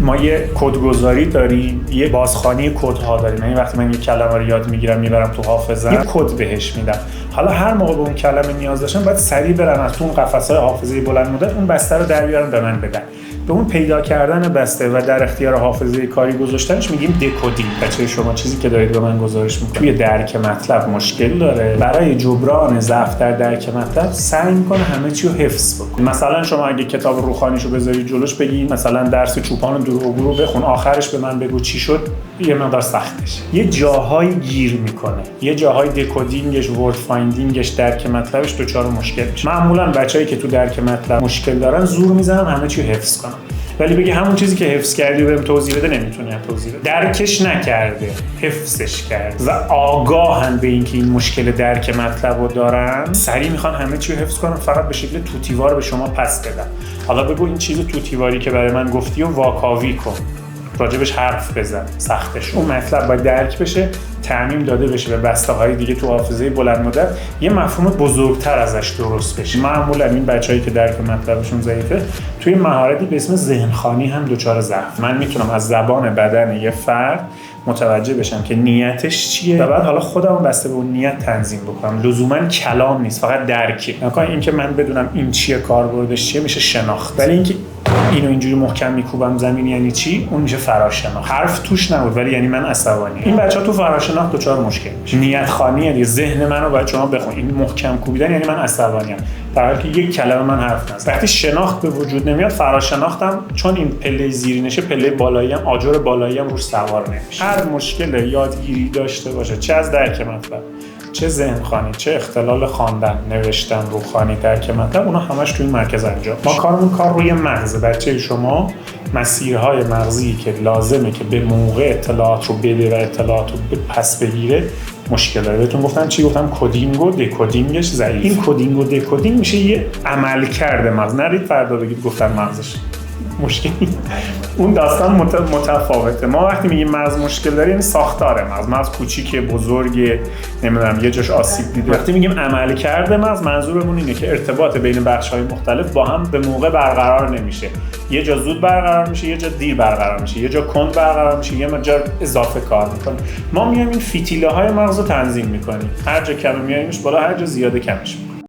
ما یه کدگذاری داریم، یه بازخوانی کدها داریم. یعنی وقتی من یه کلمه رو یاد میگیرم میبرم تو حافظه‌ام، یه کد بهش میدم. حالا هر موقع به اون کلمه نیاز داشتم باید سریع برم از تو اون قفس‌های حافظه بلند مدت اون بسته رو در بیارم به من بدن. به اون پیدا کردن بسته و در اختیار حافظه کاری گذاشتنش میگیم دکودینگ. بچه‌های شما چیزی که دارید به من گزارش میکنید توی درک مطلب مشکل داره، برای جبران ضعف در درک مطلب سعی میکنه همه چی رو حفظ بکنه. مثلا شما اگه کتاب روخانیشو بذاری جلوش بگی مثلا درس چوپان دروغگو رو بخون، آخرش به من بگو چی شد، یه مقدار سختشه. یه جاهایی گیر میکنه، یه جاهای دکودینگش، ورد فایندینگش، درک مطلبش دچار مشکل میشه. معمولا بچه‌ای که تو درک مطلب مشکل دارن زور میزنن همه چی رو حفظ کنن، ولی بگی همون چیزی که حفظ کردی بهم توضیح بده، نمیتونه توضیح بده. درکش نکرده، حفظش کرد و آگاهن به اینکه این مشکل درک مطلب رو دارن، سریع میخوان همه چی رو حفظ کنن، فقط به شکل توتیوار به شما پس بدن. حالا بگو این چیز توتیواری که برای من گفتی و واکاوی کن، راجبش حرف بزن، سختش. اون مطلب باید درک بشه، تعمیم داده بشه به بسته‌های دیگه تو حافظه بلند مدت، یه مفهوم بزرگتر ازش درست بشه. معمولا این بچه‌هایی که درک مطلبشون ضعیفه توی مهارتی به اسم ذهن‌خوانی هم دچار ضعف. من میتونم از زبان بدن یه فرد متوجه بشم که نیتش چیه و بعد حالا خودم بسته به اون نیت تنظیم بکنم. لزوما کلام نیست، فقط درکه. مثلا اینکه من بدونم این چیه، کاربردش چیه، میشه شناخت. ولی اینکه اینو اینجوری محکم میکوبم زمین یعنی چی، اون میشه فراشناخت. حرف توش نبود ولی یعنی من عصبانی. این بچه‌ها تو فراشناخت دچار مشکل میشه. نیت خوانی یعنی ذهن منو باید شما بخون. این محکم کوبیدن یعنی من عصبانیام، در حالی که یک کلمه من حرف نزدم. وقتی شناخت به وجود نمیاد، فراشناختم چون این پله زیرینشه، پله بالایی هم، آجر بالایی هم روش سوار نمیشه. هر مشکل یادگیری داشته باشه، چه از درک مطلب، چه ذهن‌خوانی، چه اختلال خواندن، نوشتن، روخوانی، درک مطلب، اونا همش توی این مرکز انجام میشه. ما کارمون کار روی مغز. بچه شما مسیرهای مغزی که لازمه که به موقع اطلاعات رو بده و اطلاعات رو پس بگیره مشکل داره. بهتون گفتم چی گفتم؟ کدینگ و دکودینگش ضعیف. این کدینگ و دکودینگ میشه یه عملکرد مغز. نرید فردا بگید گفتن مغزش مشکل، اون داستان متفاوته. ما وقتی میگیم مغز مشکل داره یعنی ساختار مغز کوچیکه، بزرگه، نمیدونم یه جاش آسیب دیده. وقتی میگیم عملکرد مغز، منظورمون اینه که ارتباط بین بخش‌های مختلف با هم به موقع برقرار نمیشه. یه جا زود برقرار میشه، یه جا دیر برقرار میشه، یه جا کند برقرار میشه، یه جا اضافه کار میکنه. ما میایم این فتیله‌های مغز رو تنظیم میکنیم، هر جا کم میاریمش بالا، هر جا زیاده کمش میکنیم.